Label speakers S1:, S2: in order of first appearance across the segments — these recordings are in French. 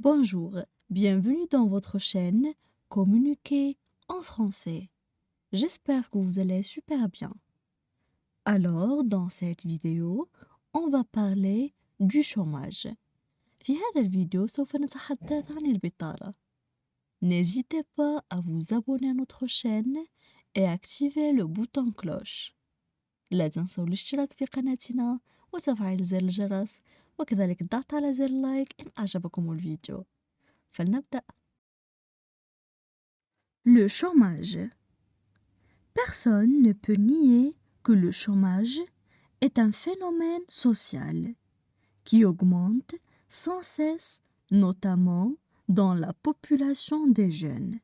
S1: Bonjour, bienvenue dans votre chaîne Communiquer en français. J'espère que vous allez super bien. Alors, dans cette vidéo, on va parler du chômage. في هذا الفيديو سوف نتحدث عن البطالة. N'hésitez pas à vous abonner à notre chaîne et activer le bouton cloche. لا تنسوا الاشتراك في قناتنا وتفعيل زر الجرس وكذلك الضغط على زر لايك إن أعجبكم الفيديو. فلنبدأ. Le chômage. Personne ne peut nier que le chômage est un phénomène social qui augmente sans cesse, notamment dans la population des jeunes.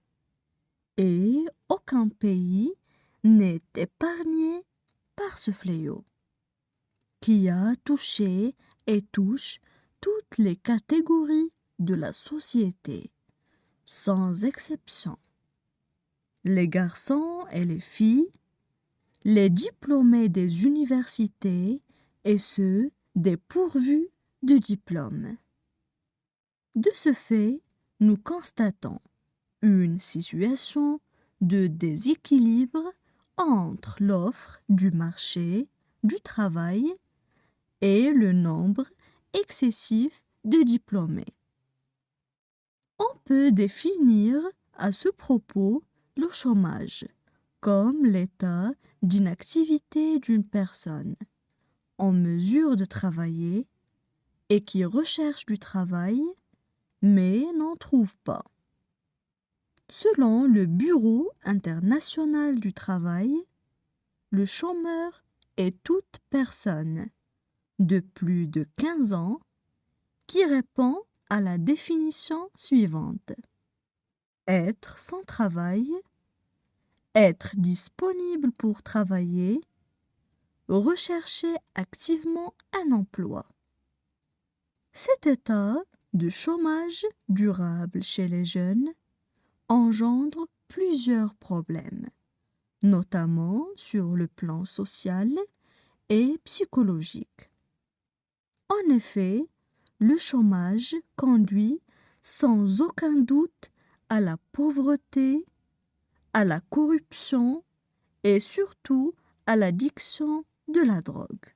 S1: Et aucun pays n'est épargné par ce fléau, qui a touché et touche toutes les catégories de la société, sans exception. Les garçons et les filles, les diplômés des universités et ceux dépourvus de diplôme. De ce fait, nous constatons une situation de déséquilibre entre l'offre du marché du travail et le nombre excessif de diplômés. On peut définir à ce propos le chômage comme l'état d'inactivité d'une personne en mesure de travailler et qui recherche du travail mais n'en trouve pas. Selon le Bureau international du travail, le chômeur est toute personne de plus de 15 ans qui répond à la définition suivante: être sans travail, être disponible pour travailler, rechercher activement un emploi. Cet état de chômage durable chez les jeunes engendre plusieurs problèmes, notamment sur le plan social et psychologique. En effet, le chômage conduit sans aucun doute à la pauvreté, à la corruption et surtout à l'addiction de la drogue.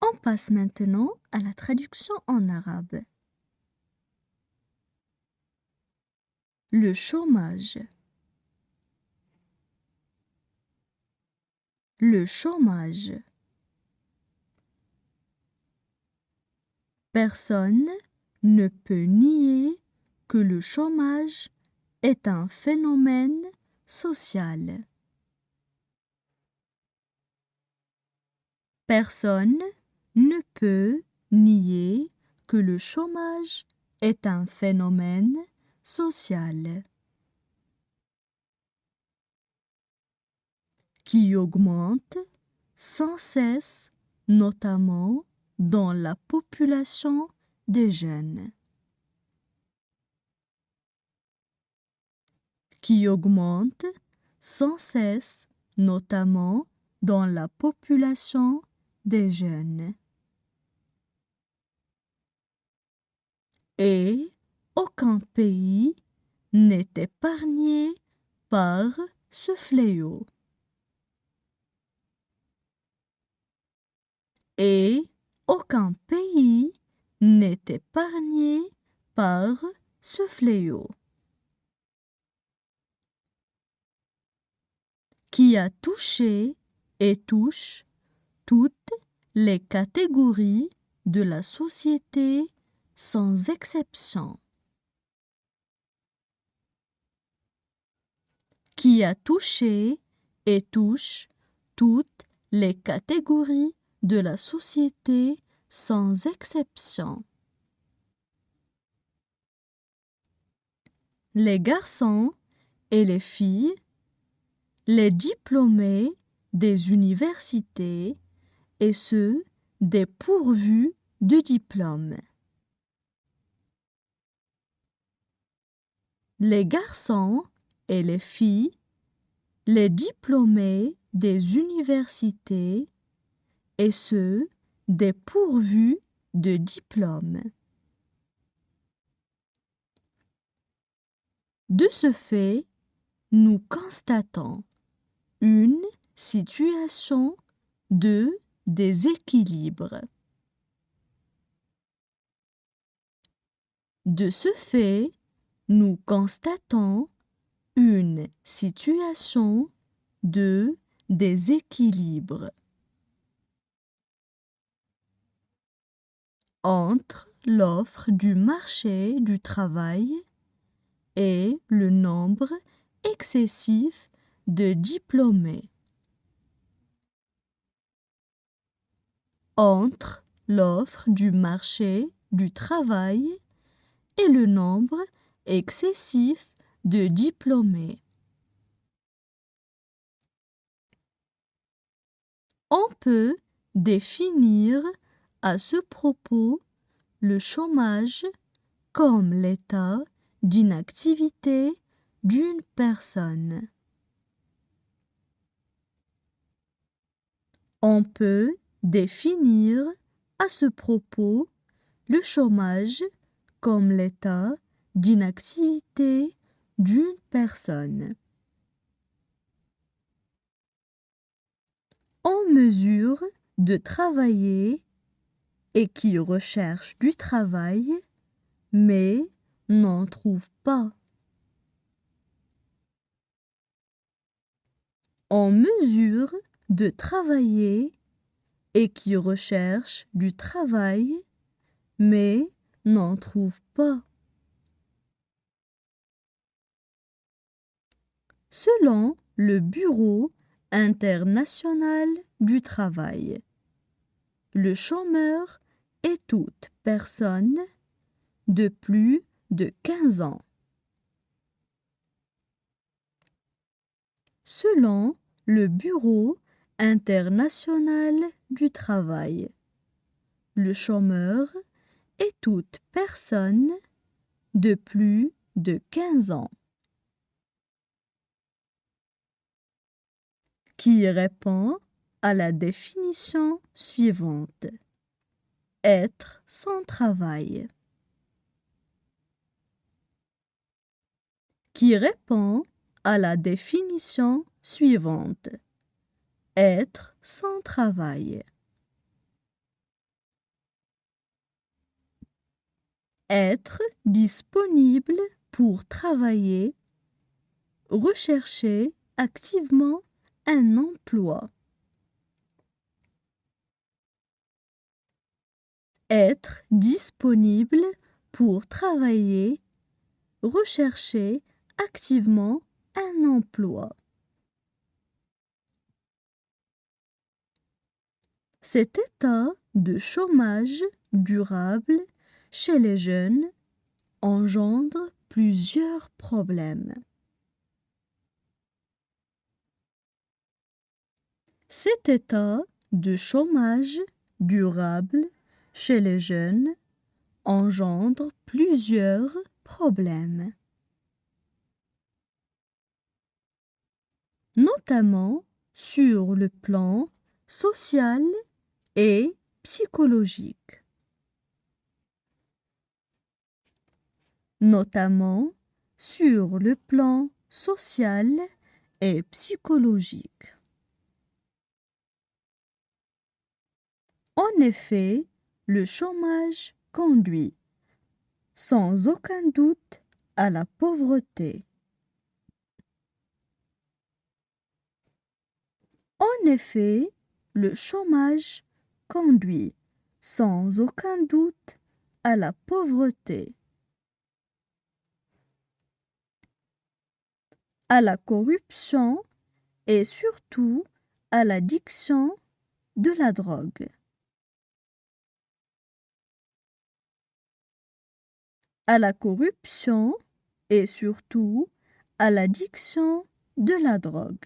S1: On passe maintenant à la traduction en arabe. Le chômage. Le chômage. Personne ne peut nier que le chômage est un phénomène social. Personne ne peut nier que le chômage est un phénomène social qui augmente sans cesse, notamment dans la population des jeunes. Qui augmente sans cesse, notamment dans la population des jeunes. Et aucun pays n'est épargné par ce fléau. Et aucun pays n'est épargné par ce fléau, qui a touché et touche toutes les catégories de la société sans exception. Qui a touché et touche toutes les catégories de la société sans exception. Les garçons et les filles, les diplômés des universités et ceux dépourvus de diplôme. Les garçons et les filles, les diplômés des universités et ceux dépourvus de diplôme. De ce fait, nous constatons une situation de déséquilibre. De ce fait, nous constatons une situation de déséquilibre entre l'offre du marché du travail et le nombre excessif de diplômés. Entre l'offre du marché du travail et le nombre excessif de diplômés. On peut définir à ce propos le chômage comme l'état d'inactivité d'une personne. On peut définir à ce propos le chômage comme l'état d'inactivité d'une personne. En mesure de travailler et qui recherche du travail mais n'en trouve pas. En mesure de travailler et qui recherche du travail mais n'en trouve pas. Selon le Bureau international du travail, le chômeur est toute personne de plus de 15 ans. Selon le Bureau international du travail, le chômeur est toute personne de plus de 15 ans qui répond à la définition suivante. Être sans travail. Qui répond à la définition suivante. Être sans travail. Être disponible pour travailler. Rechercher activement un emploi. Être disponible pour travailler. Rechercher activement un emploi. Cet état de chômage durable chez les jeunes engendre plusieurs problèmes. Cet état de chômage durable chez les jeunes engendre plusieurs problèmes, notamment sur le plan social et psychologique. Notamment sur le plan social et psychologique. En effet, le chômage conduit sans aucun doute à la pauvreté. En effet, le chômage conduit sans aucun doute à la pauvreté, à la corruption et surtout à l'addiction de la drogue. À la corruption et surtout à l'addiction de la drogue.